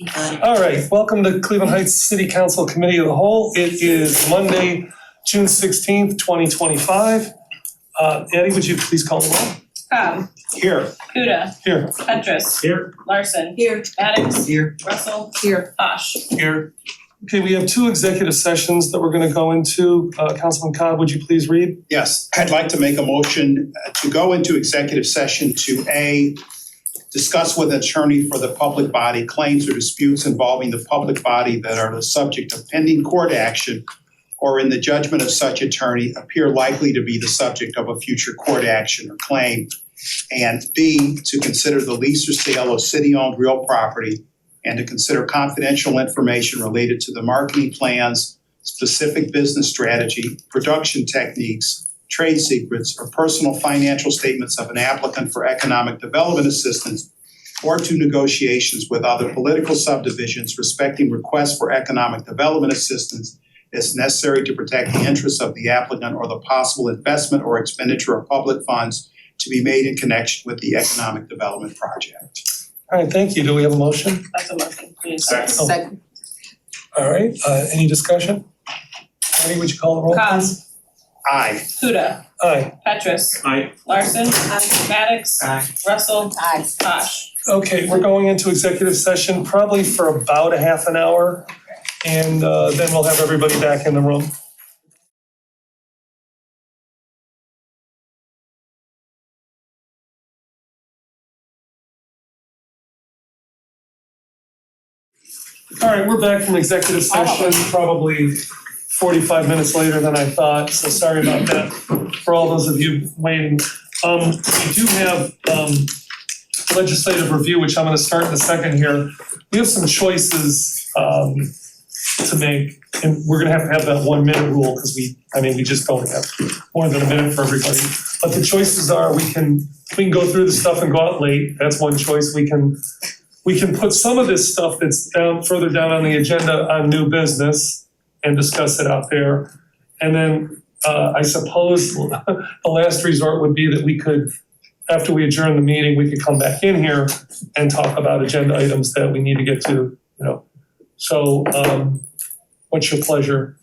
All right, welcome to Cleveland Heights City Council Committee of the Whole. It is Monday, June 16th, 2025. Eddie, would you please call the roll? Cobb. Here. Kuda. Here. Petrus. Here. Larson. Here. Maddox. Here. Russell. Here. Posh. Here. Okay, we have two executive sessions that we're going to go into. Councilman Cobb, would you please read? Yes, I'd like to make a motion to go into executive session to A, discuss with an attorney for the public body claims or disputes involving the public body that are the subject of pending court action or in the judgment of such attorney appear likely to be the subject of a future court action or claim. And B, to consider the lease or sale of city-owned real property and to consider confidential information related to the marketing plans, specific business strategy, production techniques, trade secrets, or personal financial statements of an applicant for economic development assistance or to negotiations with other political subdivisions respecting requests for economic development assistance as necessary to protect the interests of the applicant or the possible investment or expenditure of public funds to be made in connection with the economic development project. All right, thank you. Do we have a motion? That's a motion, please. Second. All right, any discussion? Eddie, would you call the roll, Cobb. please? Aye. Kuda. Aye. Petrus. Aye. Larson. Maddox. Russell. Aye. Posh. Okay, we're going into executive session probably for about a half an hour, and then we'll have everybody back in the room. All right, we're back from executive session, probably 45 minutes later than I thought, so sorry about that for all those of you waiting. We do have legislative review, which I'm going to start in a second here. We have some choices to make, and we're going to have that 1 minute rule because we just don't have more than a minute for everybody. But the choices are we can go through the stuff and go out late. That's one choice. We can put some of this stuff that's further down on the agenda on new business and discuss it out there. And then I suppose the last resort would be that we could, after we adjourn the meeting, we could come back in here and talk about agenda items that we need to get to, So what's your pleasure?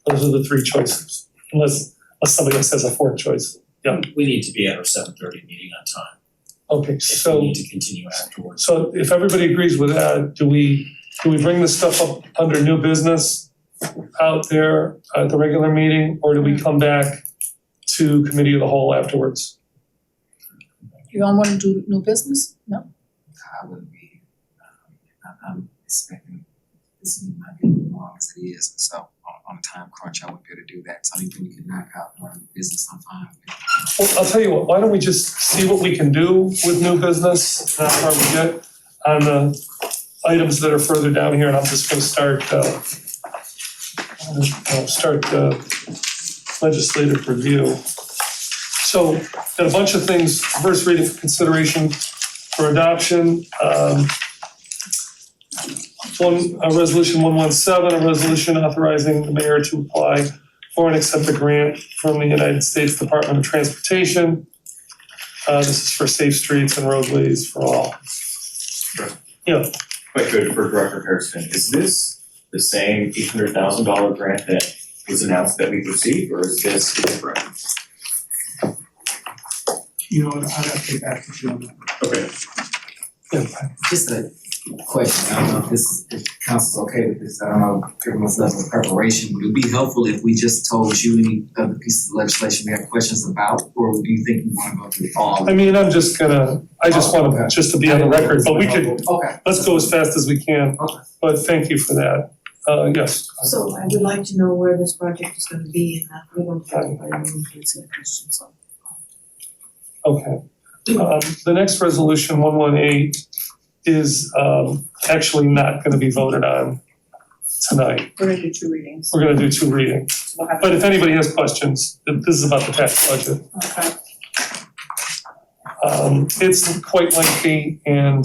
Those are the three choices, unless somebody else has a fourth choice. Yeah. We need to be at our 7:30 meeting on time. Okay, If so. we need to continue afterwards. So if everybody agrees with that, do we bring this stuff up under new business out there at the regular meeting, or do we come back to committee of the whole afterwards? You don't want to do new business? No? I wouldn't be, I'm expecting this might be as long as it is, so on a time crunch, I wouldn't be able to do that, so anything we can knock out on business, I'm fine with. Well, I'll tell you what, why don't we just see what we can do with new business, how far we get on the items that are further down here, and I'm just gonna start legislative review. So, got a bunch of things, first reading for consideration for adoption. Resolution 117, a resolution authorizing the mayor to apply for and accept a grant from the United States Department of Transportation. This is for safe streets and roadways for all. Yeah. Quite good for Director Harrison. Is this the same $800,000 grant that was announced that we received, or is this different? I'd have to get back to you on that. Okay. Yeah. Just a question, I don't know if council's okay with this, I don't know, given this level of preparation, would it be helpful if we just told you any other pieces of legislation we have questions about, or do you think we wanna go through all? I mean, I just want just to be on the record, but we could, Okay. let's go as fast as we can. Okay. But thank you for that. Yes. So I would like to know where this project is gonna be and we don't have any questions on. Okay. The next resolution, 118, is actually not going to be voted on tonight. We're gonna do two readings. We're going to do two readings. We'll have But if anybody has questions, this is about the tax budget. Okay. It's quite lengthy and,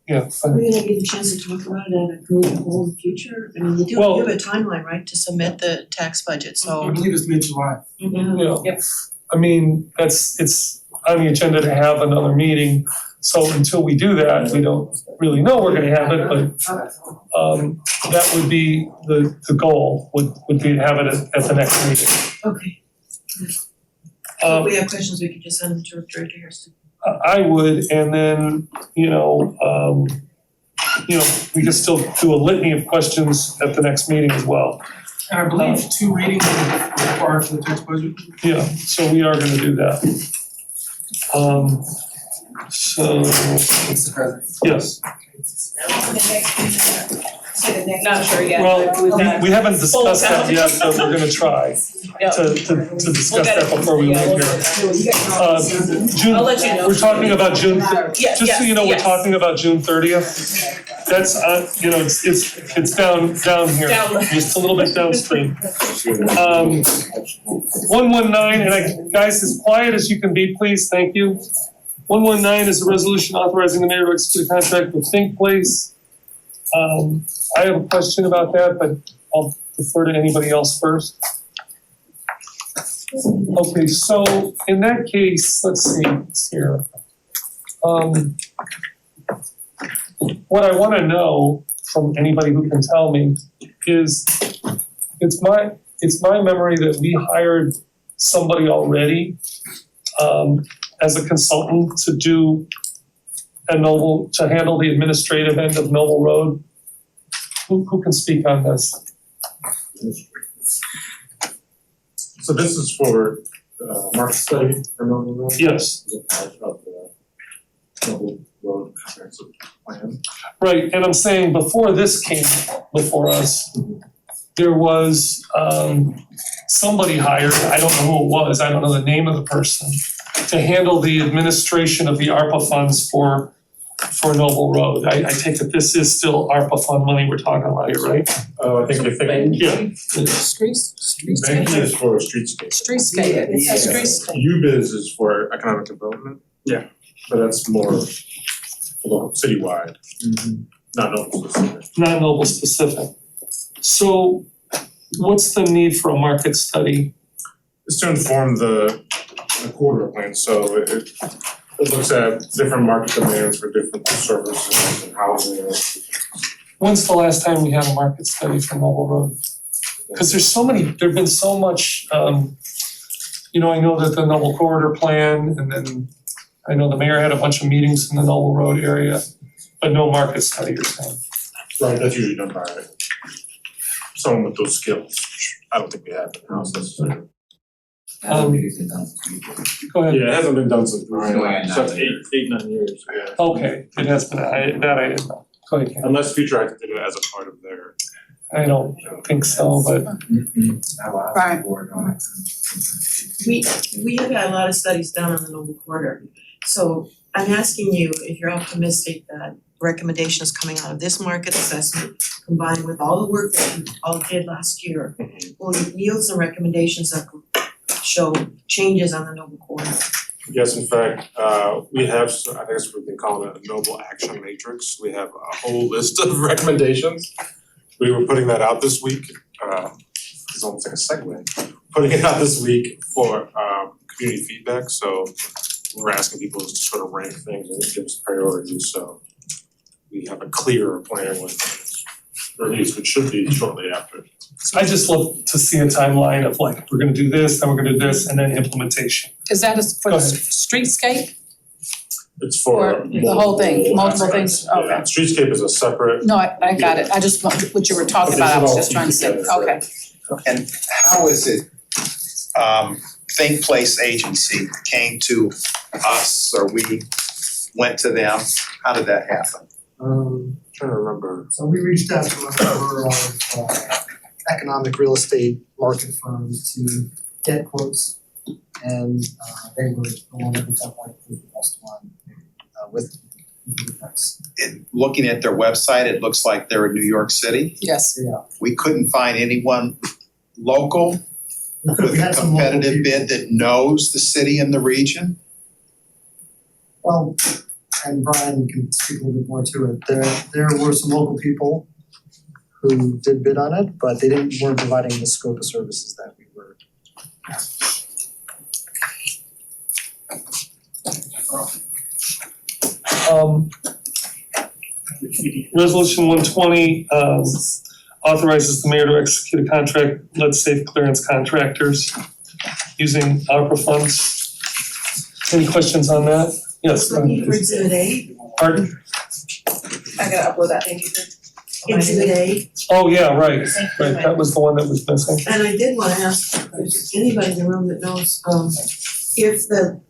yeah. Are we gonna get a chance to talk about it at a committee of the whole in the future? I mean, you Well- have a timeline, right, to submit the tax budget, so. I believe it's mid-July. Yeah. Yeah. Yep. I mean, it's on the agenda to have another meeting. So until we do that, we don't really know we're gonna have it, but that would be the goal, would be to have it at the next meeting. Okay. Um, If we have questions, we could just send them to Director Hairston. I would, and then, we could still do a litany of questions at the next meeting as well. And I believe 2 readings are required for the text budget. Yeah, so we are gonna do that. So, Mr. President. yes, Not sure yet, well, but we've got. we haven't discussed that yet, but we're gonna try Yeah. to discuss that before we leave here. June, I'll let you know. we're talking about June, Yes, just so you know, we're yes. talking about June 30th. That's, it's down here, Down. just a little bit downstream. 119, and guys, as quiet as you can be, please, thank you. 119 is a resolution authorizing the mayor to execute a contract with Think Place. I have a question about that, but I'll defer to anybody else first. Okay, so in that case, let's see, it's here. What I wanna know from anybody who can tell me is, it's my memory that we hired somebody already, as a consultant to do to handle the administrative end of Noble Road. Who can speak on this? So this is for market study for Noble Road? Yes, Is it part of the Noble Road comprehensive plan? right, and I'm saying before this came before us, there was somebody hired, I don't know who it was, I don't know the name of the person, to handle the administration of the ARPA funds for Noble Road. I take it this is still ARPA fund money we're talking about here, right? Oh, I think you're thinking. Yeah. Banking is for streetscape. Streetscape, it's a streetscape. UBIZ is for economic development. Yeah. But that's more for the citywide, not Noble specific. Not Noble specific. So what's the need for a market study? It's to inform the corridor plan, so it looks at different market demands for different services and housing. When's the last time we had a market study for Noble Road? Cause there've been so much, I know that the Noble Corridor Plan, and then I know the mayor had a bunch of meetings in the Noble Road area, but no market study, you're saying? Right, that's usually done by someone with those skills. I don't think we have in-house necessarily. I don't think it's been done. Go ahead. Yeah, it hasn't been done since Going on 9 so it's years. 9 years, yeah. Okay, it has been, I didn't know. Go ahead, Ken. Unless Future Act did it as a part of their. I don't think so, but Right. We have had a lot of studies done on the Noble Corridor. So I'm asking you if you're optimistic that recommendations coming out of this market assessment combined with all the work that we all did last year will yield some recommendations that could show changes on the Noble Corridor. Yes, in fact, we have, I guess we've been calling it a Noble Action Matrix. We have a whole list of recommendations. We were putting that out this week, it's almost like a segue. Putting it out this week for community feedback, so we're asking people to sort of rank things and give us priorities, so we have a clearer plan when it's released, which should be shortly after. I just love to see a timeline of like, we're gonna do this, then we're gonna do this, and then implementation. Is that for Go the ahead. streetscape? It's for Or the whole thing, multiple aspects. things? Okay. Yeah, streetscape is a separate. No, I got it. I just want what you were talking about. I was just trying to say, okay. And how is it, Think Place Agency came to us or we went to them? How did that happen? Trying to remember. So we reached out to a number of economic real estate market firms to get quotes. And they were the one that we felt like was the best one with the price. Looking at their website, it looks like they're in New York City. Yes. Yeah. We couldn't find anyone local with We a had some local competitive people. bid that knows the city and the region. Well, and Brian can speak a little bit more to it. There were some local people who did bid on it, but they weren't providing the scope of services that we were. Resolution 120 authorizes the mayor to execute a contract, lead safe clearance contractors using ARPA funds. Any questions on that? Yes, Looking for exhibit A, pardon? I gotta upload that, thank you for. exhibit A, Oh, yeah, right, that was the one that was missing. and I did wanna ask if there's anybody in the room that knows, if the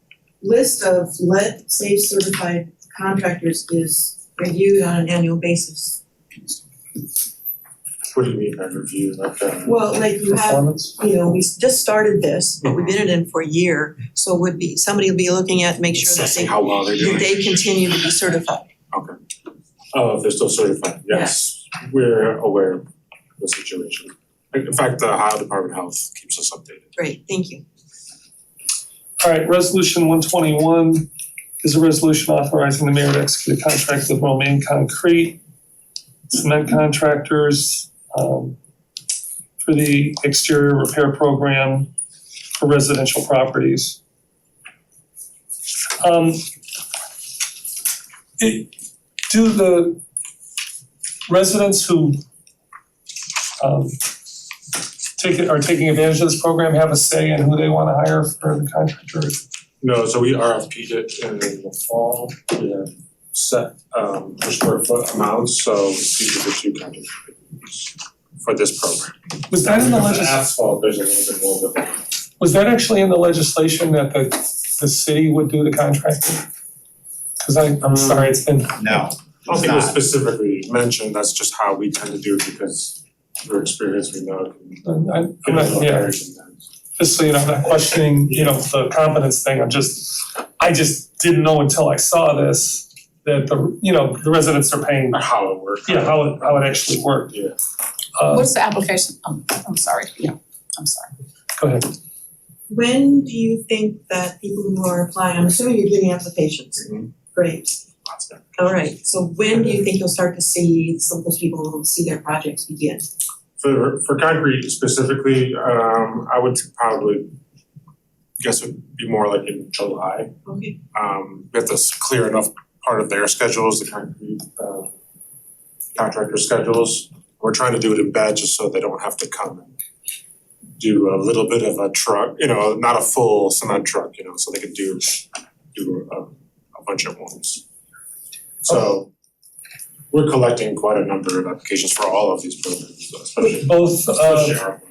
list of lead safe certified contractors is reviewed on an annual basis. What do you mean by review, like Well, like you have, Performance? you know, we just started this, but we've been in it for a year, so would be, somebody will be looking at, make sure that assessing how well they're doing? that they continue to be certified. Oh, if they're still certified, yes, we're aware of the situation. In fact, the Ohio Department of Health keeps us updated. Great, thank you. All right, resolution 121 is a resolution authorizing the mayor to execute a contract with Romaine Concrete, cement contractors, for the exterior repair program for residential properties. Do the residents who are taking advantage of this program have a say in who they wanna hire for the contractor? No, so we RFP'd it in the fall, we have set per square foot amounts, so these are the two contractors for this program. Was that in the For legis- asphalt, there's a little bit more, but was that actually in the legislation that the city would do the contracting? Cause I'm sorry, it's been, No, I don't think it was It's not. specifically mentioned, that's just how we tend to do it because we're experienced, we know it can I'm get a not, little yeah, hairy sometimes. just so you know, I'm not questioning, you know, the competence thing, I just didn't know until I saw this that the residents are paying, How it works. how it actually worked. Yeah. What's the application? I'm sorry, I'm sorry. Go ahead. When do you think that people who are applying, I'm assuming you're getting applications? Mhm. Great, Lots of- alright, so when do you think you'll start to see, some of those people will see their projects begin? For concrete specifically, I would probably guess it would be more like in July. Okay. We have to clear enough part of their schedules, the concrete contractor schedules. We're trying to do it in batches so they don't have to come and do a little bit of a truck, not a full cement truck, so they could do a bunch at once. So we're collecting quite a number of applications for all of these programs, especially Both, our.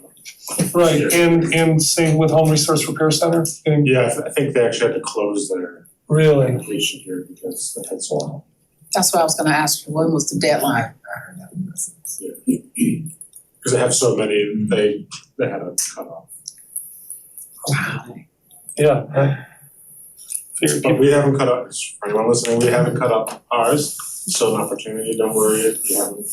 right, and same with Home Resource Repair Center, and Yeah, I think they actually had to close their really, application here because they had so. That's what I was gonna ask you, when was the deadline? Because they have so many, they had to cut off. yeah, I figured But we haven't cut up, for anyone listening, we haven't cut up ours, still an opportunity, don't worry if you haven't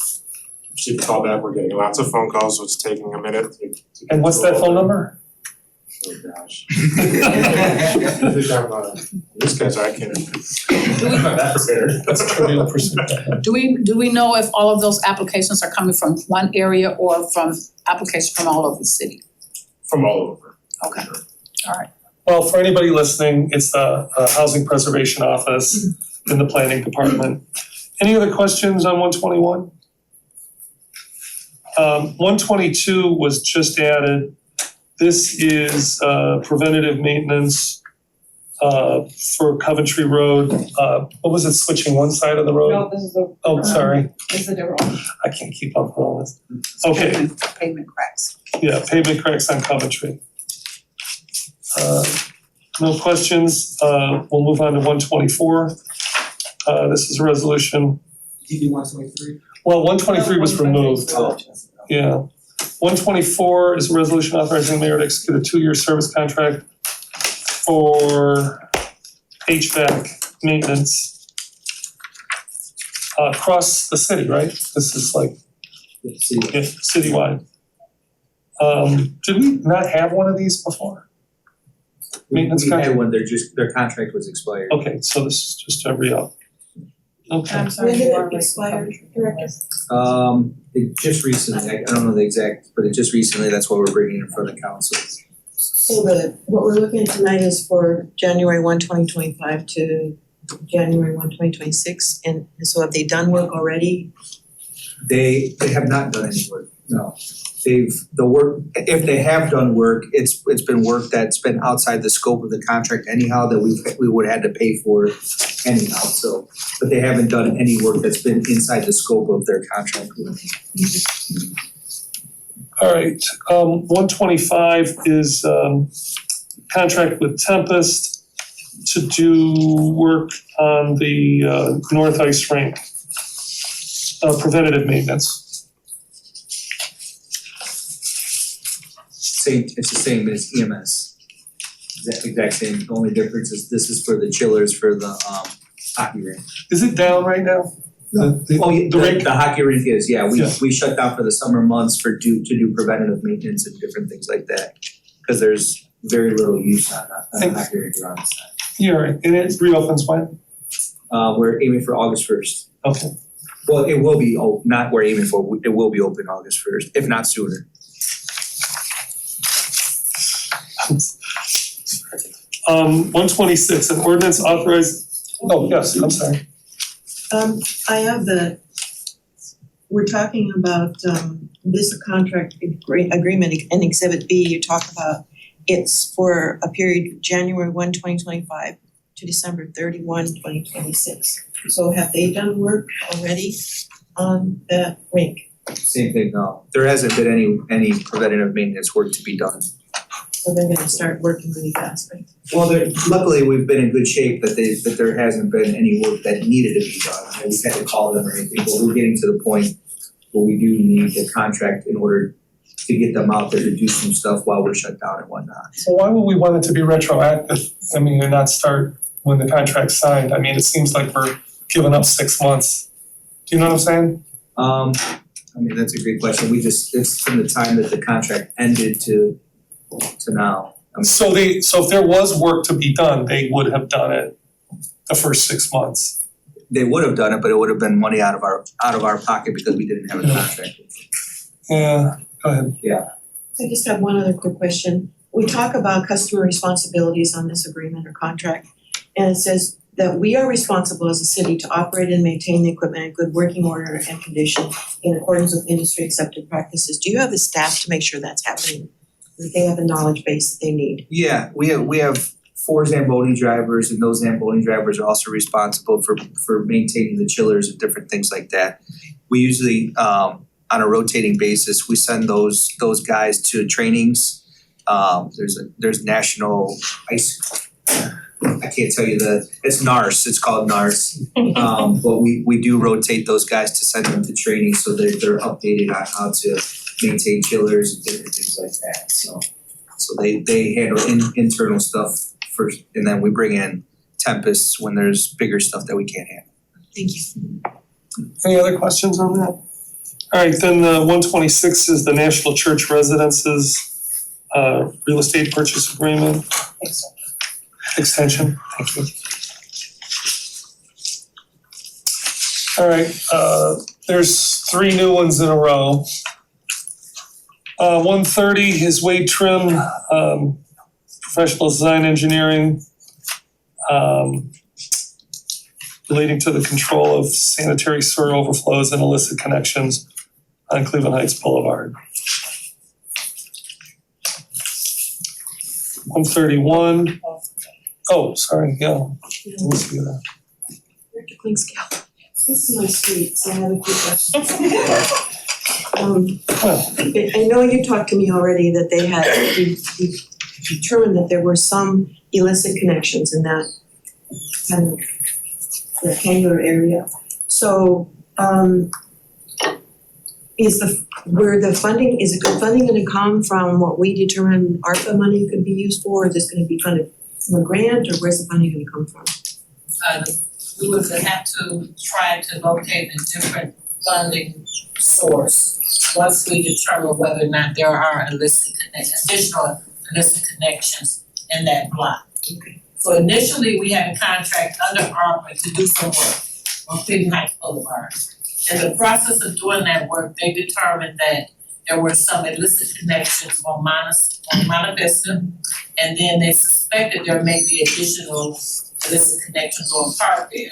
received a call back, we're getting lots of phone calls, so it's taking a minute to And what's that phone number? Oh gosh. I think I'm this guy's, I can't. I'm not that prepared. That's Trivial Pursuit. Do we know if all of those applications are coming from one area or from applications from all over the city? From all over. Okay. Sure. All right. Well, for anybody listening, it's the Housing Preservation Office in the Planning Department. Any other questions on 121? 122 was just added. This is preventative maintenance for Coventry Road. What was it, switching one side of the road? No, this is the, Oh, sorry, this is a different one. I can't keep up with all this. Okay. Pavement cracks. Yeah, pavement cracks on Coventry. No questions, we'll move on to 124. This is a resolution, Did you do 123? well, 123 was removed, Oh, yeah. 124 is a resolution authorizing the mayor to execute a 2-year service contract for HVAC maintenance across the city, right? This is like, yeah, citywide. Did we not have one of these before? Maintenance We had contract? one, their contract was expired. Okay, so this is just to re-up. Okay, I'm sorry, When did you it are expire, Director? It just recently, I don't know the exact, but it just recently, that's why we're bringing it for the council. So what we're looking at tonight is for January 1, 2025 to January 1, 2026, and so have they done work already? They have not done any work, no. The work, if they have done work, it's been work that's been outside the scope of the contract anyhow that we would have had to pay for anyhow, so. But they haven't done any work that's been inside the scope of their contract with. All right, 125 is contract with Tempest to do work on the North Ice Rink, preventative maintenance. It's the same as EMS. Exact same, the only difference is this is for the chillers for the hockey rink. Is it down right now? Oh, yeah, The rink? the hockey rink is, yeah, Yeah. we shut down for the summer months to do preventative maintenance and different things like that. Cause there's very little use on the hockey rink around this time. Yeah, right, and it reopens when? We're aiming for August 1st. Okay. Well, it will be, not we're aiming for, it will be open August 1st, if not sooner. 126, an ordinance authorized, oh, yes, I'm sorry. I have we're talking about this contract agreement in Exhibit B, you talk about it's for a period January 1, 2025 to December 31, 2026. So have they done work already on that rink? Same thing, no, there hasn't been any preventative maintenance work to be done. So they're gonna start working really fast, right? Well, luckily, we've been in good shape that there hasn't been any work that needed to be done. And we've had to call them or anything, but we're getting to the point where we do need the contract in order to get them out there to do some stuff while we're shut down and whatnot. So why would we want it to be retroactive? I mean, and not start when the contract's signed? I mean, it seems like we're giving up 6 months. Do you know what I'm saying? I mean, that's a great question. It's from the time that the contract ended to now. I mean, So if there was work to be done, they would have done it the first 6 months. they would have done it, but it would have been money out of our pocket because we didn't have a contract. Yeah, go ahead. I just have one other quick question. We talk about customer responsibilities on this agreement or contract, and it says that we are responsible as a city to operate and maintain the equipment in good working order and condition in accordance with industry accepted practices. Do you have the staff to make sure that's happening? That they have the knowledge base that they need? Yeah, we have 4 Zamboni drivers, and those Zamboni drivers are also responsible for maintaining the chillers and different things like that. We usually on a rotating basis, we send those guys to trainings. There's national ice, I can't tell you it's NARS, it's called NARS. But we do rotate those guys to send them to training so that they're updated on how to maintain chillers and different things like that. So they handle internal stuff first, and then we bring in Tempest when there's bigger stuff that we can't handle. Thank you. Any other questions on that? All right, then 126 is the National Church Residences real estate purchase agreement. Extension, thank you. All right, there's 3 new ones in a row. 130 is Wade Trim, professional design engineering, relating to the control of sanitary sewer overflows and illicit connections on Cleveland Heights Boulevard. 131. Oh, sorry, yeah. Let's do that. Director Klingscale. This is my street, so I have a few questions. I know you talked to me already that they had determined that there were some illicit connections in that kind of rectangular area. So, is the funding gonna come from what we determine ARPA money could be used for? Is this gonna be funded from a grant, or where's the funding gonna come from? We would have to try to locate a different funding source once we determine whether or not there are additional illicit connections in that block. So initially, we had a contract under ARPA to do some work on Cleveland Heights Boulevard. In the process of doing that work, they determined that there were some illicit connections on Monta Vista, and then they suspected there may be additional illicit connections on Parkdale.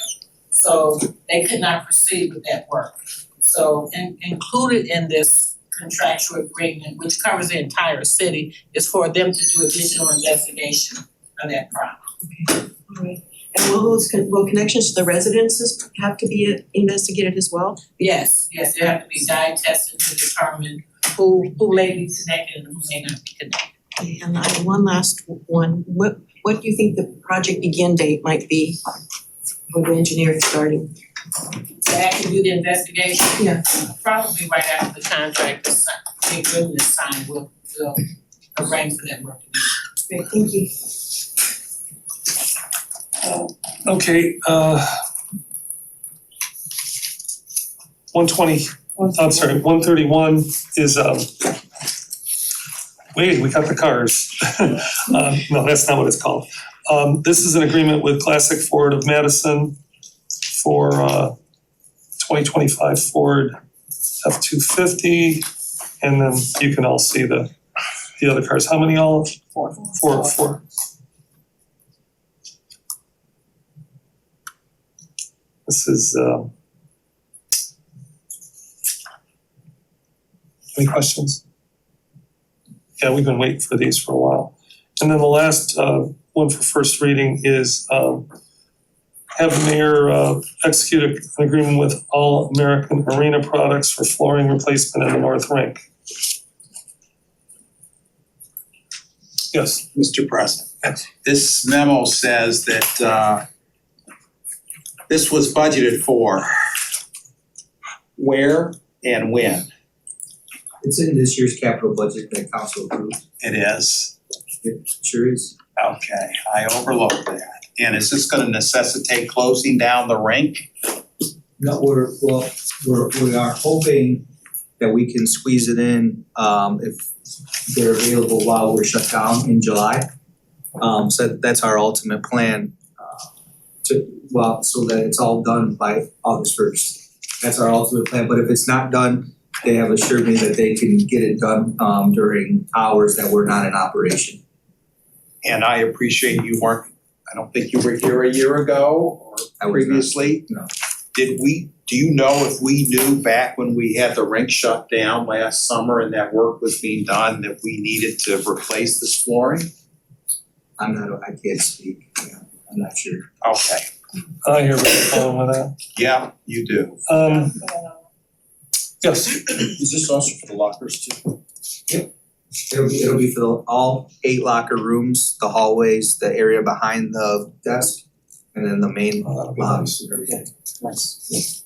So they could not proceed with that work. So included in this contractual agreement, which covers the entire city, is for them to do additional investigation on that property. Alright, and will connections to the residences have to be investigated as well? Yes, they have to be dye tested to determine who may be connected and who may not be connected. Okay, and I have one last one, what do you think the project begin date might be for the engineering starting? To actually do the investigation. Yeah. Probably right after the contract is signed, the agreement is signed, we'll arrange for that work to be. Great, thank you. Okay, 131 is, wait, we got the cars. No, that's not what it's called. This is an agreement with Classic Ford of Madison for 2025 Ford F-250. And then you can all see the other cars. How many all? Four. This is, any questions? Yeah, we've been waiting for these for a while. And then the last one for first reading is have the mayor execute an agreement with All American Arena Products for flooring replacement in the North Rink. Yes. Mr. President, this memo says that this was budgeted for where and when? It's in this year's capital budget that council approved. It is. It sure is. Okay, I overlooked that. And is this gonna necessitate closing down the rink? No, we are hoping that we can squeeze it in, if they're available while we're shut down in July. So that's our ultimate plan, so that it's all done by August 1st. That's our ultimate plan, but if it's not done, they have assured me that they can get it done, during hours that we're not in operation. And I appreciate you weren't, I don't think you were here a year ago I or was not. previously. No. Do you know if we knew back when we had the rink shut down last summer and that work was being done, that we needed to replace this flooring? I can't speak, I'm not sure. Okay, I hear what you're going with that. yeah, you do. Yes, Is this also for the lockers too? It'll be for all 8 locker rooms, the hallways, the area behind the desk, and then the main that'll be lobs. nice.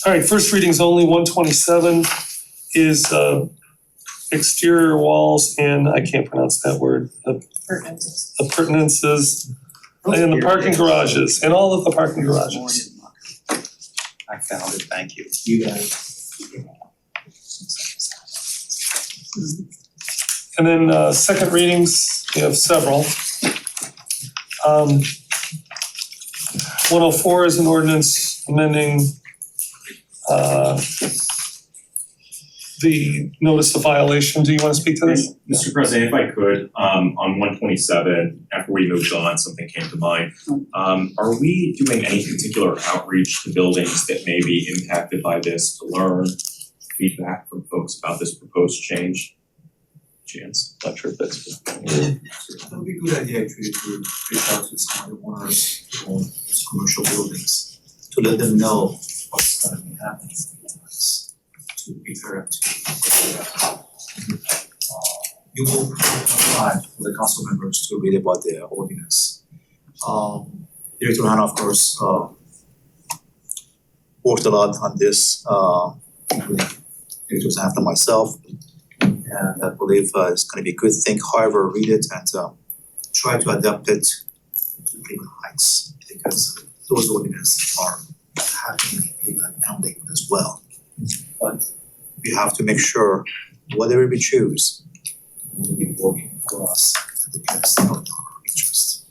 All right, first readings only, 127 is exterior walls and I can't pronounce that word, appurtenances and the parking garages, and all of the parking garages. I found it, thank you. You got it. And then second readings, we have several. 104 is an ordinance amending the notice of violation. Do you want to speak to this? Mr. President, if I could, on 127, after we moved on, something came to mind. Are we doing any particular outreach to buildings that may be impacted by this to learn feedback from folks about this proposed change? Chance, not sure if that's. It would be a good idea actually to reach out to some of the owners of those commercial buildings to let them know what's gonna be happening to prepare to. You will provide for the council members to read about the ordinance. Director Hannah, of course, worked a lot on this, it was after myself. And I believe it's gonna be a good thing, however, read it and try to adapt it to Cleveland Heights, because those ordinances are happening in Cleveland nowadays as well. But we have to make sure whatever we choose will be working for us at the best of our interests.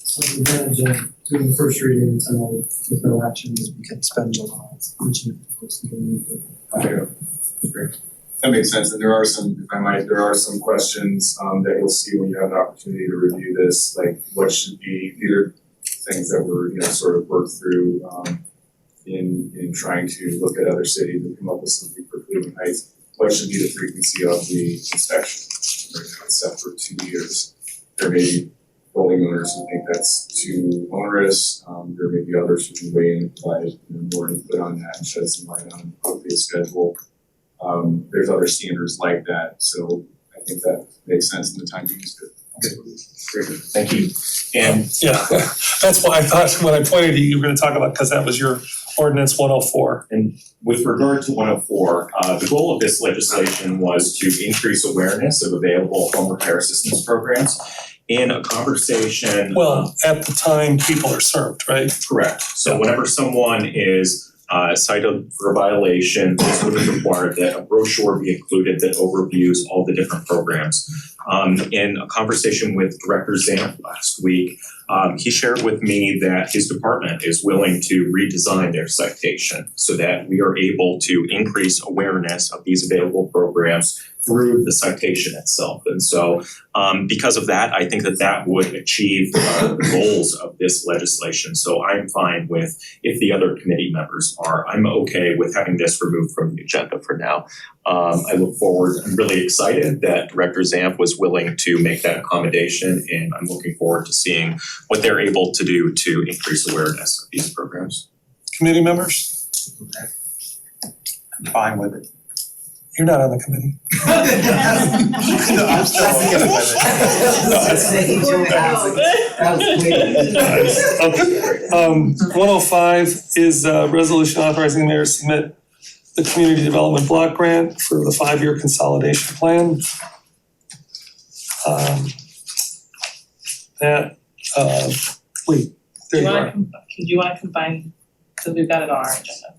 So the advantage of doing the first reading tonight with no action is we can spend July reaching out to folks and getting input. Great. That makes sense, and there are some, if I might, there are some questions that you'll see when you have the opportunity to review this, like what should be, these are things that were, sort of worked through in trying to look at other cities and come up with something for Cleveland Heights. What should be the frequency of the inspection? It's set for 2 years. There may be building owners who think that's too onerous. There may be others who can weigh in and provide more input on that and shed some light on the schedule. There's other standards like that, so I think that makes sense and the timing is good. Great, thank you. And Yeah, that's why I thought when I pointed to you were gonna talk about, because that was your ordinance 104. And with regard to 104, the goal of this legislation was to increase awareness of available home repair assistance programs in a conversation. Well, at the time people are served, right? Correct. So whenever someone is cited for a violation, this would have required that a brochure be included that overviews all the different programs. In a conversation with Director Zamp last week, he shared with me that his department is willing to redesign their citation so that we are able to increase awareness of these available programs through the citation itself. And so because of that, I think that that would achieve the goals of this legislation. So I'm fine with, if the other committee members are, I'm okay with having this removed from the agenda for now. I look forward, I'm really excited that Director Zamp was willing to make that accommodation, and I'm looking forward to seeing what they're able to do to increase awareness of these programs. Committee members, I'm fine with it. you're not on the committee. No, I'm still okay with it. Okay, 105 is a resolution authorizing the mayor to submit the community development block grant for the 5-year consolidation plan. Wait, there you are. Do you wanna combine, because we've got it on our agenda.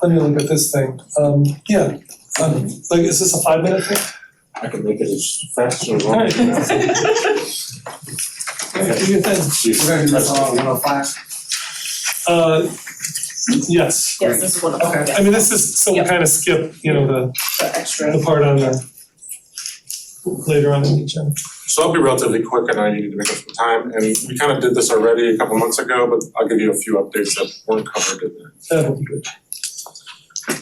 Let me look at this thing. Like, is this a 5-minute thing? I can make it as fast as All right. Do your thing. We're gonna do this all 105? Yes. Yes, this is one of them, Okay. I mean, this is, so we Yep. kind of skip, the extra. the part on the later on in the agenda. So I'll be relatively quick, I know you need to make up some time, and we kind of did this already a couple months ago, but I'll give you a few updates that weren't covered in there. That'll be good.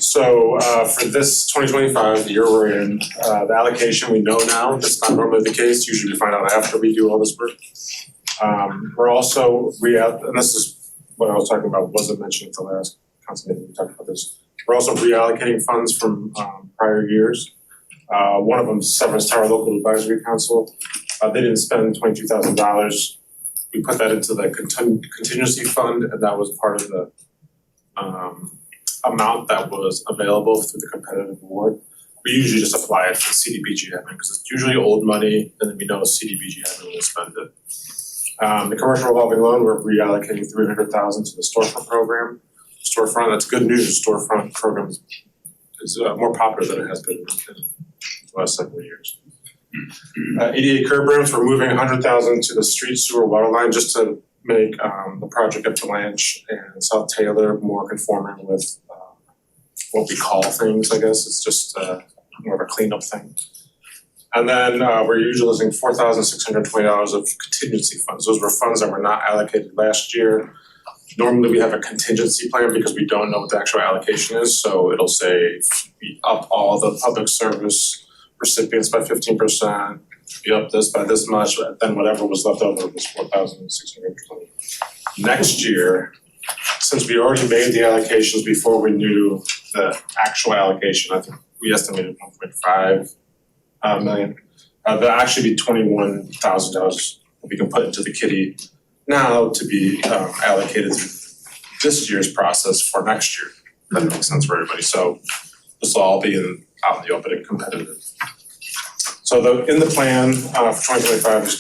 So for this 2025, the year we're in, the allocation we know now, that's not normally the case, usually we find out after we do all this work. We're also, and this is what I was talking about, wasn't mentioned at the last council meeting, we talked about this. We're also reallocating funds from prior years. One of them is Severance Tower Local Advisory Council. They didn't spend $22,000. We put that into the contingency fund, and that was part of the amount that was available through the competitive award. We usually just apply it to CDBG admin because it's usually old money, and then we know CDBG admin will spend it. The commercial revolving loan, we're reallocating $300,000 to the storefront program. Storefront, that's good news. Storefront program is more popular than it has been in the last several years. 88 curb ramps, we're moving $100,000 to the street sewer water line just to make the project up to Lanch and South Taylor more conforming with what we call things, I guess. It's just more of a cleanup thing. And then we're utilizing $4,620 of contingency funds. Those were funds that were not allocated last year. Normally we have a contingency plan because we don't know what the actual allocation is. So it'll say we up all the public service recipients by 15%, we up this by this much, then whatever was left over was $4,620. Next year, since we already made the allocations before we knew the actual allocation, I think we estimated 1.5 million. That'll actually be $21,000 we can put into the kitty now to be allocated through this year's process for next year. That makes sense for everybody. So this will all be out in the open and competitive. So in the plan for 2025 is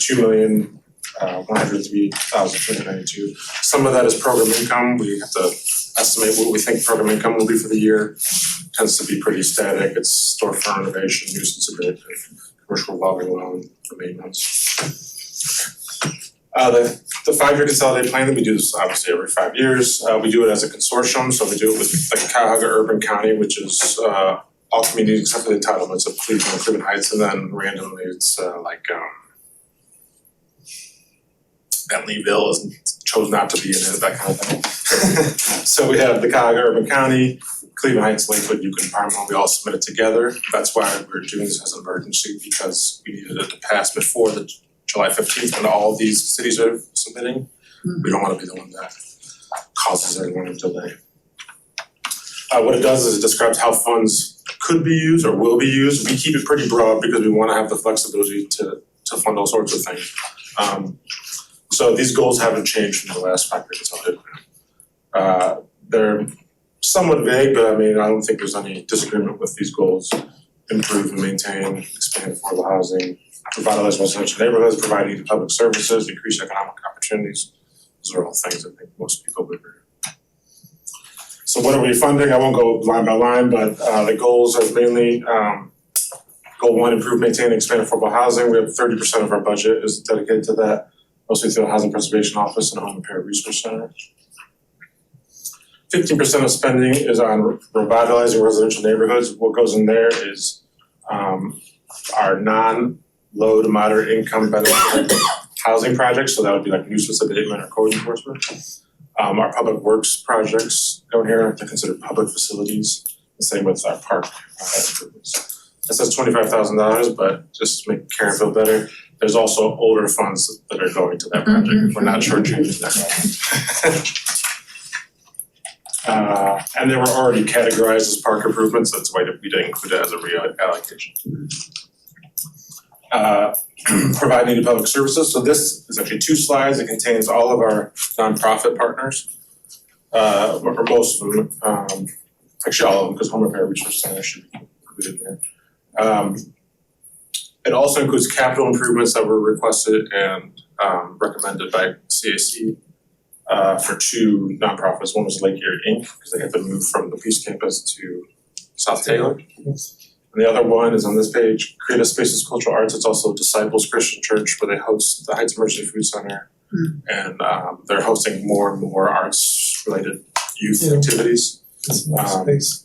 $2,103,392. Some of that is program income. We have to estimate what we think program income will be for the year. Tends to be pretty static. It's storefront renovation, nuisance abatement, commercial revolving loan for maintenance. The 5-year consolidated plan, we do this obviously every 5 years. We do it as a consortium, so we do it with like Cuyahoga Urban County, which is all communities except for the entitlements of Cleveland and Cleveland Heights, and then randomly it's Bentleyville chose not to be in it, that kind of thing. So we have the Cuyahoga Urban County, Cleveland Heights, Lakewood, Yukon, Parma, we all submitted together. That's why we're doing this as an emergency, because we needed it to pass before the July 15th when all of these cities are submitting. We don't wanna be the one that causes everyone a delay. What it does is it describes how funds could be used or will be used. We keep it pretty broad because we wanna have the flexibility to fund all sorts of things. So these goals haven't changed from the last 5-year consolidated plan. They're somewhat vague, but I mean, I don't think there's any disagreement with these goals. Improve and maintain, expand affordable housing, revitalize residential neighborhoods, provide needed public services, increase economic opportunities. Those are all things I think most people would agree. So what are we funding? I won't go line by line, but the goals are mainly goal 1, improve, maintain, and expand affordable housing. We have 30% of our budget is dedicated to that, mostly through the Housing Preservation Office and Home Repair Resource Center. 15% of spending is on revitalizing residential neighborhoods. What goes in there is our non-low to moderate income benefit housing projects, so that would be like nuisance abatement or code enforcement. Our public works projects go in here, they're considered public facilities, the same with our park improvements. That says $25,000, but just to make Karen feel better, there's also older funds that are going to that project. We're not shortchanging that. And they were already categorized as park improvements, that's why we didn't include it as a reallocation. Provide needed public services, so this is actually 2 slides, it contains all of our nonprofit partners. Or most of them, actually all of them, because Home Repair Resource Center should be included there. It also includes capital improvements that were requested and recommended by CAC. For 2 nonprofits. One was Lake Erie Inc., because they had to move from the Peace Campus to South Taylor. And the other one is on this page, Creative Spaces Cultural Arts. It's also Disciples Christian Church, where they host the Heights Emergency Food Center. And they're hosting more and more arts-related youth activities. Space.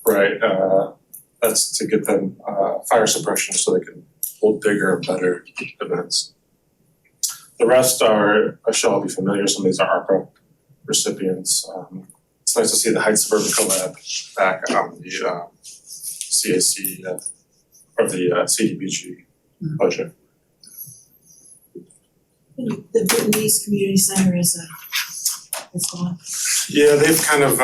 Right, that's to get them fire suppression so they can hold bigger and better events. The rest are, I shall all be familiar, some of these are ARPA recipients. It's nice to see the Heights Suburban Collab back on the CAC or the CDBG budget. The Vietnamese Community Center is gone. Yeah, they've kind of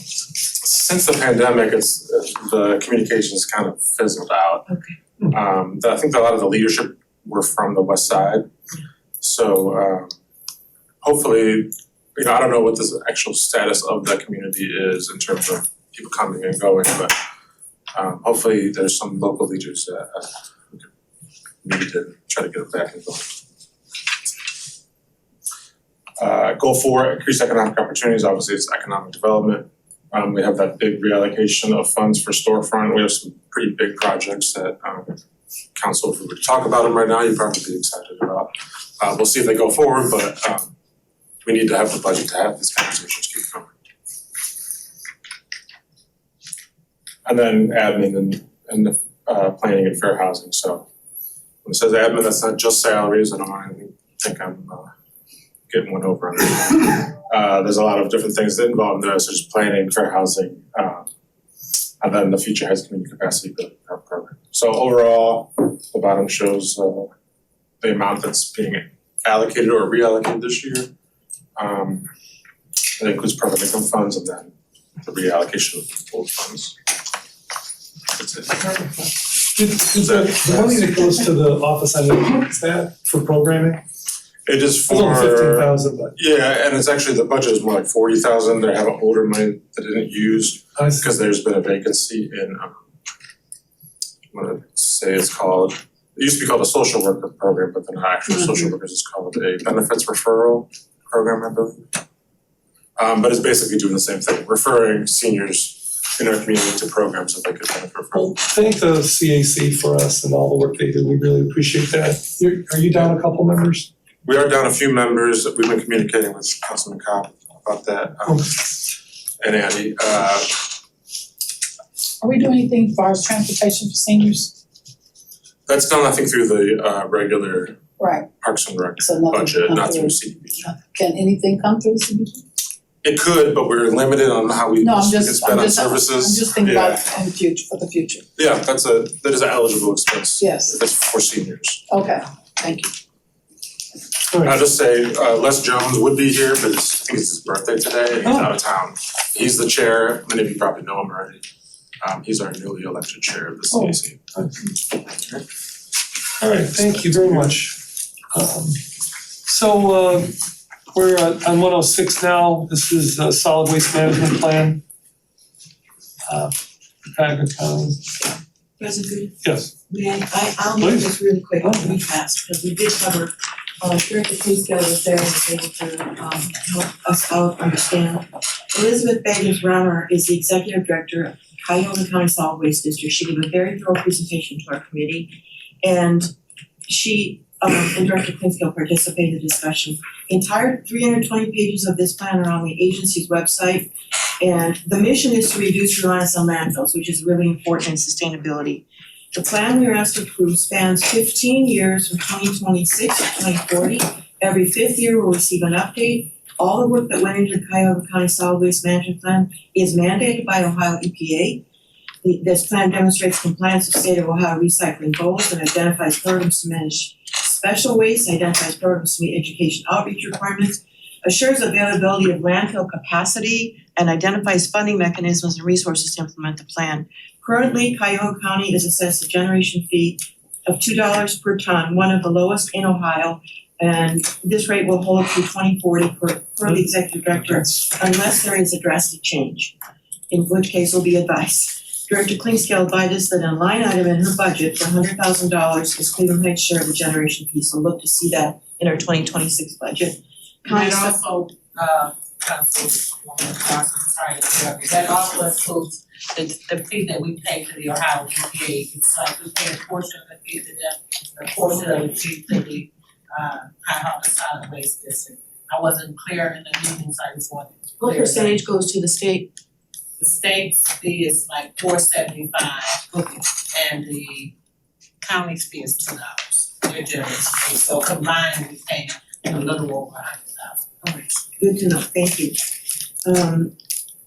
since the pandemic, the communications kind of fizzled out. Okay. I think a lot of the leadership were from the west side. So hopefully, I don't know what the actual status of that community is in terms of people coming and going, but hopefully there's some local leaders that need to try to get them back involved. Goal 4, increase economic opportunities. Obviously, it's economic development. We have that big reallocation of funds for storefront. We have some pretty big projects that council, if we were to talk about them right now, you'd probably be excited about. We'll see if they go forward, but we need to have the budget to have these conversations keep going. And then admin and the planning and fair housing. So when it says admin, that's not just salaries. I don't want to think I'm getting one over on it. There's a lot of different things that involve in there, such as planning, fair housing, and then the Future Heights Community Capacity Building Program. So overall, the bottom shows the amount that's being allocated or reallocated this year. It includes private income funds and then the reallocation of old funds. That's it. The money that goes to the office, is that for programming? It is It's only for, 15,000, but yeah, and it's actually, the budget is more like 40,000. They have an older money that they didn't use I see. because there's been a vacancy in, I'm gonna say it's called, it used to be called a social worker program, but they're not actually social workers, it's called a benefits referral program, I believe. But it's basically doing the same thing, referring seniors in our community to programs that they could benefit from. Well, thank the CAC for us and all the work they do. We really appreciate that. Are you down a couple members? We are down a few members. We've been communicating with Councilman Cobb about that, and Andy. Are we doing anything as far as transportation for seniors? That's done, I think, through the regular Right, Parks and Rec so nothing budget, come not through through. CDBG. Can anything come through CBG? It could, but we're limited on how we No, I'm can just, spend I'm on just, I'm services. just thinking about in the future, for the future. Yeah, that is an eligible expense. Yes, That's for seniors. okay, thank you. All right. I'll just say, Les Jones would be here, but I think it's his birthday today, and he's out of town. He's the chair, many of you probably know him already. He's our newly elected chair of the CAC. All right, thank you very much. So we're on 106 now. This is the solid waste management plan. Cuyahoga County, President, yes. I'll make Please. this really quick, Okay. really fast, because we did cover, Director Cleesdale was there and was able to, help us out understand. Elizabeth Baggins-Raumer is the Executive Director of Cuyahoga County Solid Waste District. She gave a very thorough presentation to our committee, and she, and Director Cleesdale participated in the discussion. The entire 320 pages of this plan are on the agency's website, and the mission is to reduce reliance on landfills, which is really important in sustainability. The plan we are asked to approve spans 15 years from 2026 to 2040. Every fifth year we'll receive an update. All the work that went into the Cuyahoga County Solid Waste Management Plan is mandated by Ohio EPA. This plan demonstrates compliance with state of Ohio recycling goals and identifies programs to manage special waste, identifies programs to meet education outreach requirements, assures availability of landfill capacity, and identifies funding mechanisms and resources to implement the plan. Currently, Cuyahoga County is assessed a generation fee of $2 per ton, one of the lowest in Ohio, and this rate will hold through 2040 per the executive director, unless there is a drastic change, in which case will be advised. Director Cleesdale advised us that a line item in her budget for $100,000 is Cleveland Heights share of the generation fee, so look to see that in our 2026 budget. And also, Councilwoman Johnson, sorry to interrupt you, that also includes the fee that we pay to the Ohio EPA. It's like we pay a portion of the fee to them, a portion of the fee to the Cuyahoga Solid Waste District. I wasn't clear in the meetings, I just wanted to What clear that. percentage goes to the state? The state's fee is like $4.75. Okay. And the county's fee is $2. Their generous fee, so combined we pay a little over $100,000. Alright, good to know, thank you.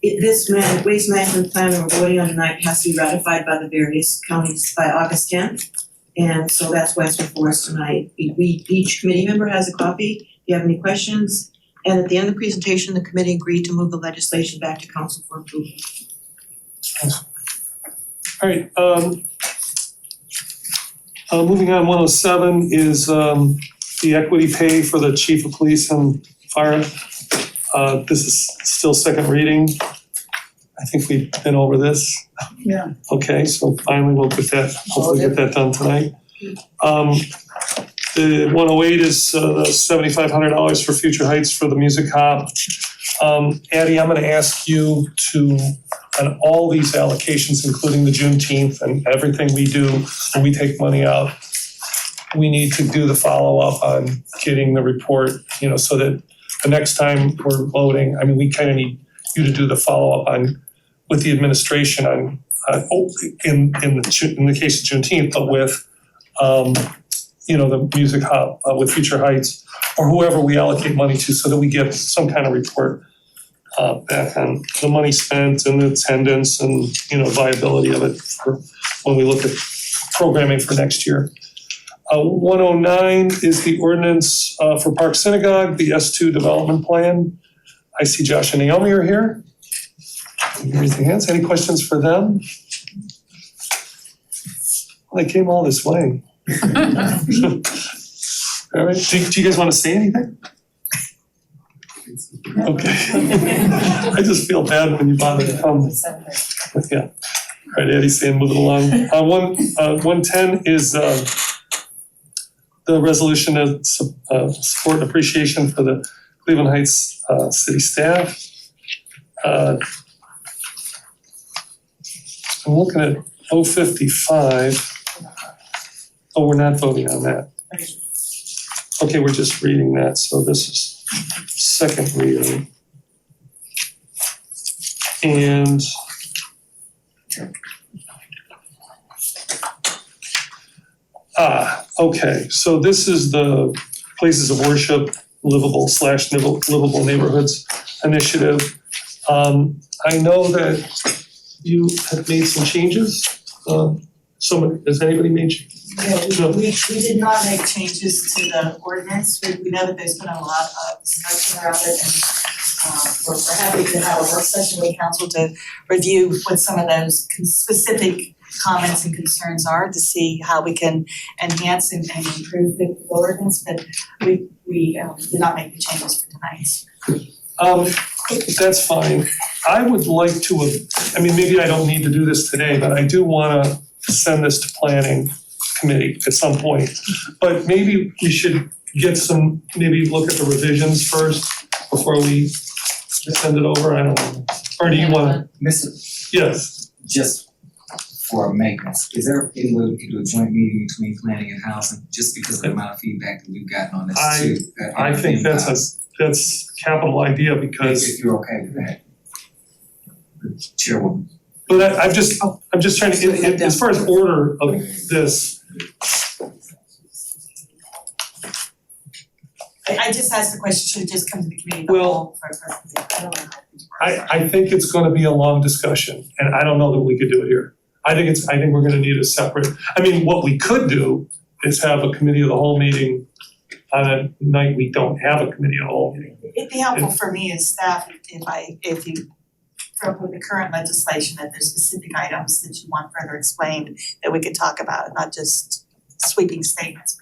This waste management plan we're voting on tonight has to be ratified by the various counties by August 10th. And so that's why it's before us tonight. Each committee member has a copy. If you have any questions, and at the end of the presentation, the committee agreed to move the legislation back to council for approval. All right, moving on, 107 is the equity pay for the chief of police and fire. This is still second reading. I think we've been over this. Yeah. Okay, so finally we'll get that, hopefully get that done tonight. The 108 is the $7,500 for Future Heights for the music hop. Addie, I'm gonna ask you to, on all these allocations, including the Juneteenth and everything we do, when we take money out, we need to do the follow-up on getting the report, so that the next time we're voting, I mean, we kind of need you to do the follow-up on, with the administration on, in the case of Juneteenth, but with, the music hub with Future Heights, or whoever we allocate money to, so that we get some kind of report back on the money spent and the attendance and, viability of it for when we look at programming for next year. 109 is the ordinance for Park Synagogue, the S2 development plan. I see Josh and Naomi are here. Raise their hands. Any questions for them? Well, they came all this way. All right, do you guys want to say anything? Okay. I just feel bad when you bother to come. Yeah. All right, Eddie's saying move it along. 110 is the resolution of support and appreciation for the Cleveland Heights city staff. I'm looking at 055. Oh, we're not voting on that. Okay, we're just reading that, so this is second reading. And okay, so this is the Places of Worship livable neighborhoods initiative. I know that you have made some changes. Has anybody made changes? Yeah, we did not make changes to the ordinance, we know that there's been a lot of discussion around it and we're happy to have a work session with council to review what some of those specific comments and concerns are to see how we can enhance and improve the ordinance, but we did not make the changes for tonight. That's fine. I would like to, maybe I don't need to do this today, but I do wanna send this to planning committee at some point. But maybe we should get maybe look at the revisions first before we send it over, I don't know. Or do you wanna? Yes. Just for maintenance, is there any way we could do a joint meeting between planning and housing, just because of the amount of feedback that we've gotten on this too? I think that's a capital idea because. If you're okay with that. Chairwoman. But I'm just trying to, as far as order of this. I just asked the question, should it just come to the committee? Well, I think it's gonna be a long discussion and I don't know that we could do it here. I think we're gonna need a separate, what we could do is have a committee of the whole meeting on a night we don't have a committee of the whole meeting. It'd be helpful for me as staff if you from the current legislation, that there's specific items that you want further explained that we could talk about, not just sweeping statements.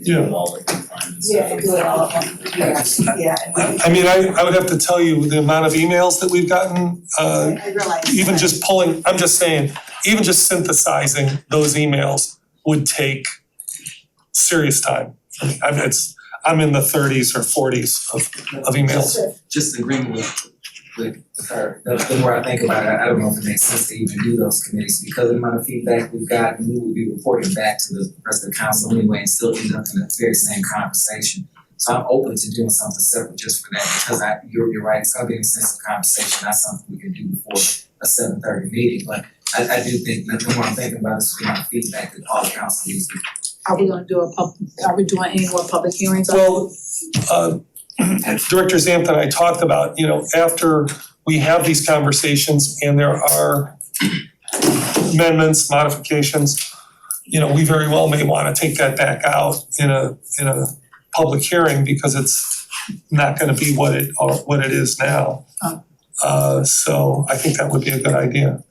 Yeah. Yeah, do it all at once. Yeah. I would have to tell you the amount of emails that we've gotten, I realize. even just pulling, I'm just saying, even just synthesizing those emails would take serious time. I'm in the 30s or 40s of emails. Just agreeing with her, the more I think about it, I don't know if it makes sense to even do those committees because of the amount of feedback we've gotten, we will be reporting back to the rest of the council anyway and still end up in the very same conversation. So I'm open to doing something separate just for that because you're right, it's gonna be an extensive conversation, not something we can do before a 7:30 meeting, but I do think that the more I'm thinking about is the amount of feedback that all the council needs to. Are we doing any more public hearings? Well, Director Zamp and I talked about, after we have these conversations and there are amendments, modifications, we very well may wanna take that back out in a public hearing because it's not gonna be what it is now. So I think that would be a good idea.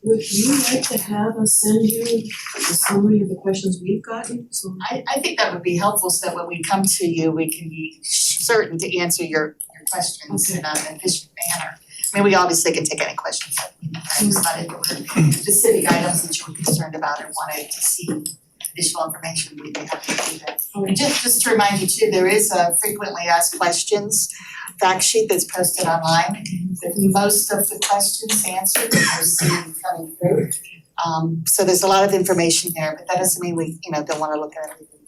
Would you like to have us send you a summary of the questions we've gotten? So I think that would be helpful so that when we come to you, we can be certain to answer your questions in an efficient manner. We obviously can take any questions that I decided there were specific items that you were concerned about or wanted to see additional information, we'd be happy to do that. And just to remind you too, there is a frequently asked questions fact sheet that's posted online with most of the questions answered that we're seeing coming through. So there's a lot of information there, but that doesn't mean we, don't wanna look at everything.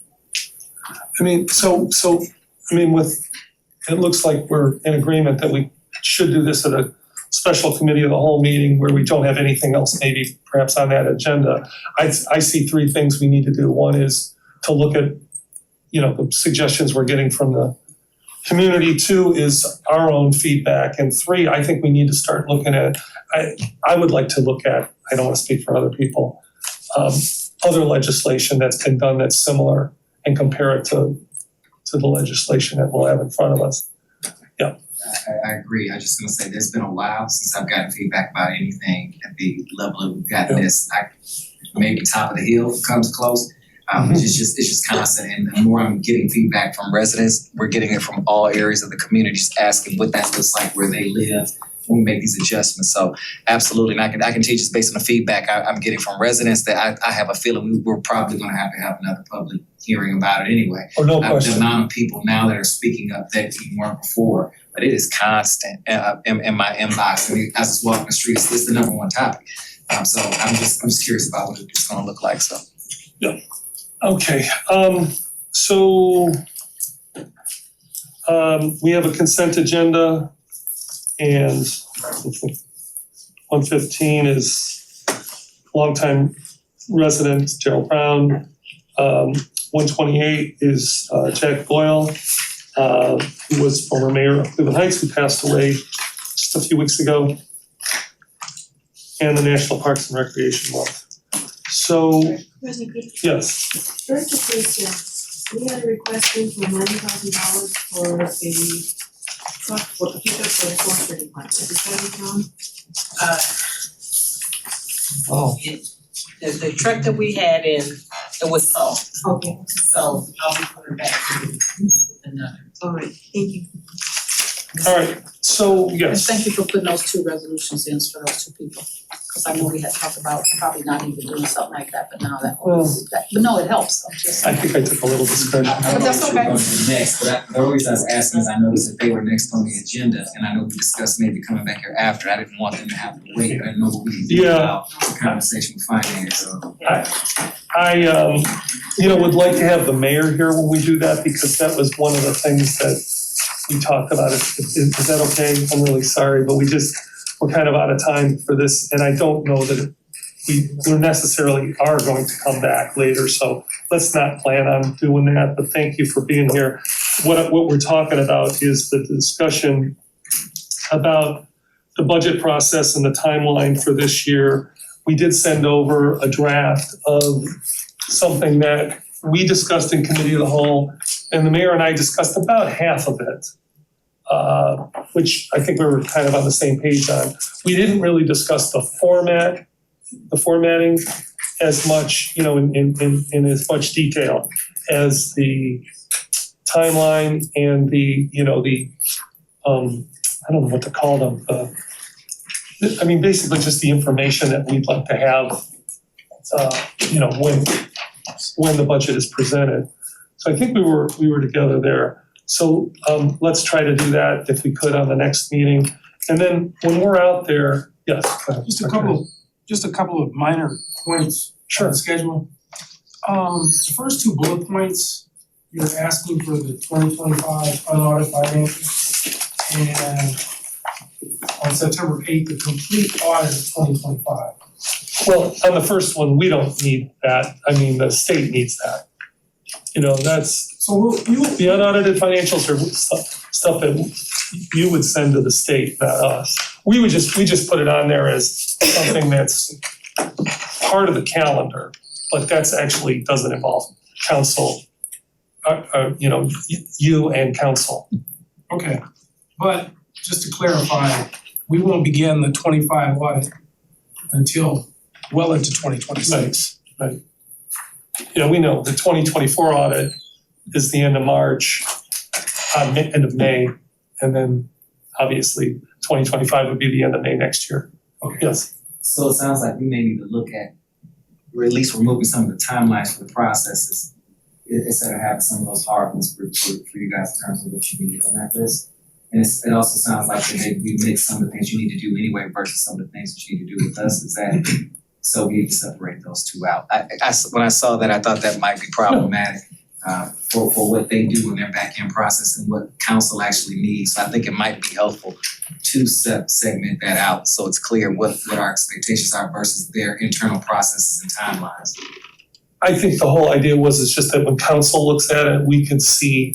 It looks like we're in agreement that we should do this at a special committee of the whole meeting where we don't have anything else maybe perhaps on that agenda. I see three things we need to do. One is to look at, the suggestions we're getting from the community. Two is our own feedback. And three, I think we need to start looking at, I would like to look at, I don't want to speak for other people, other legislation that's been done that's similar and compare it to the legislation that we'll have in front of us. Yeah. I agree. I was just gonna say there's been a while since I've gotten feedback about anything at the level that we've gotten this. Maybe top of the hill comes close. It's just constant, and the more I'm getting feedback from residents, we're getting it from all areas of the community, just asking what that looks like where they live when we make these adjustments. So absolutely, and I can teach just based on the feedback I'm getting from residents that I have a feeling we're probably gonna have to have another public hearing about it anyway. Oh, no question. The amount of people now that are speaking up that even weren't before, but it is constant in my inbox. I mean, as I was walking the streets, it's the number one topic. So I'm just curious about what it's gonna look like, so. Okay, so we have a consent agenda and 115 is longtime resident Gerald Brown. 128 is Jack Boyle, who was former mayor of Cleveland Heights, who passed away just a few weeks ago. And the National Parks and Recreation Month. So, President Good, yes, first of all, we had a request in for $90,000 for a truck for a pickup for the forestry department. Is that account? oh, The truck that we had in, it was sold, Okay, so I'll be putting it back to you with another. all right, thank you. all right, so And yes. thank you for putting those two resolutions in for those two people. Cause I know we had talked about probably not even doing something like that, but now that, but no, it helps, I'm just. I think I took a little discretion. But that's okay. Next, but the reason I was asking is I noticed that they were next on the agenda, and I know we discussed maybe coming back here after. I didn't want them to have to wait. I didn't know what we could do Yeah. about the conversation with finance, so. I would like to have the mayor here when we do that, because that was one of the things that we talked about. Is that okay? I'm really sorry, but we're kind of out of time for this, and I don't know that we necessarily are going to come back later, so let's not plan on doing that, but thank you for being here. What we're talking about is the discussion about the budget process and the timeline for this year. We did send over a draft of something that we discussed in committee of the whole, and the mayor and I discussed about half of it, which I think we were kind of on the same page on. We didn't really discuss the formatting as much, in as much detail as the timeline and the I don't know what to call them, basically just the information that we'd like to have, when the budget is presented. So I think we were together there. So let's try to do that if we could on the next meeting. And then when we're out there, yes, go ahead. Just a couple of minor points on the schedule. The first two bullet points, you're asking for the 2025 unaudited financials, and on September 8th, the complete audit of 2025. Well, on the first one, we don't need that. The state needs that. That's, So the unaudited financials are stuff that you would send to the state, not us. We just put it on there as something that's part of the calendar, but that's actually doesn't involve council, you and council. Okay, but just to clarify, we won't begin the 25 audit until well into 2026. Right. Yeah, we know the 2024 audit is the end of March, end of May, and then obviously 2025 would be the end of May next year. Okay. Yes. So it sounds like we may need to look at, or at least removing some of the timelines for the processes, instead of having some of those hard ones for you guys in terms of what you need on that list. And it also sounds like that maybe we mix some of the things you need to do anyway versus some of the things that you need to do with us. Is that, so we need to separate those two out. When I saw that, I thought that might be problematic for what they do in their back end process and what council actually needs. So I think it might be helpful to segment that out so it's clear what our expectations are versus their internal processes and timelines. I think the whole idea is just that when council looks at it, we can see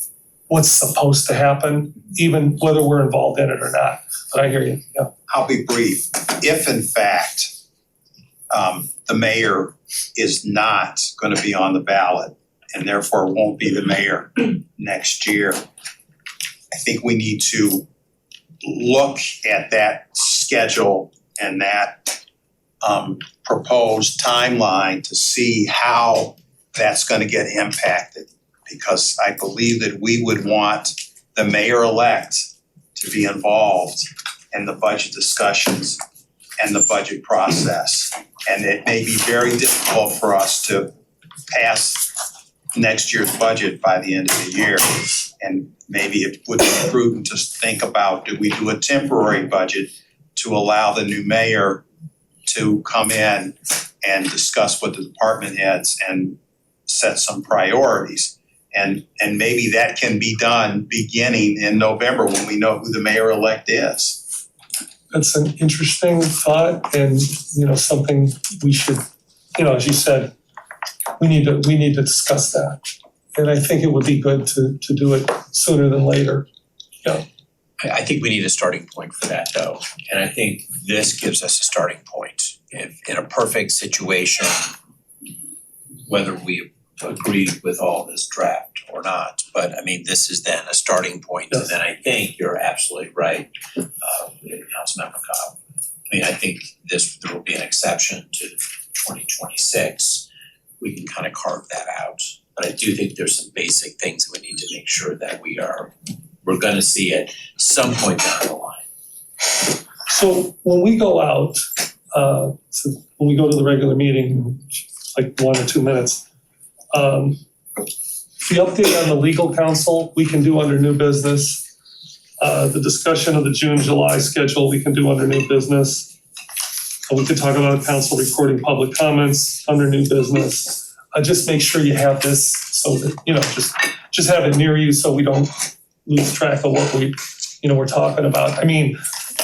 what's supposed to happen, even whether we're involved in it or not. But I hear you, yeah. I'll be brief. If in fact, the mayor is not gonna be on the ballot and therefore won't be the mayor next year, I think we need to look at that schedule and that proposed timeline to see how that's gonna get impacted. Because I believe that we would want the mayor-elect to be involved in the budget discussions and the budget process. And it may be very difficult for us to pass next year's budget by the end of the year. And maybe it would be prudent to think about, do we do a temporary budget to allow the new mayor to come in and discuss with the department heads and set some priorities. And maybe that can be done beginning in November when we know who the mayor-elect is. That's an interesting thought and, something we should, as you said, we need to discuss that. And I think it would be good to do it sooner than later. I think we need a starting point for that though, and I think this gives us a starting point. If in a perfect situation, whether we agree with all this draft or not, but I mean, this is then a starting point, and then I think you're absolutely right, Councilmember Cobb. I mean, I think there will be an exception to 2026. We can kind of carve that out, but I do think there's some basic things that we need to make sure that we're gonna see at some point down the line. So when we go out, when we go to the regular meeting, like 1 or 2 minutes, the update on the legal counsel, we can do under new business. The discussion of the June, July schedule, we can do under new business. We could talk about council recording public comments under new business. Just make sure you have this so that, just have it near you so we don't lose track of what we're talking about. I mean,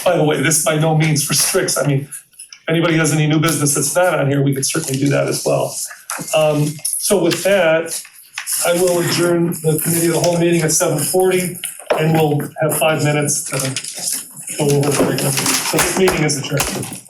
by the way, this by no means restricts, I mean, if anybody has any new business that's not on here, we could certainly do that as well. So with that, I will adjourn the committee of the whole meeting at 7:40, and we'll have 5 minutes to go over the regular meeting. So this meeting is adjourned.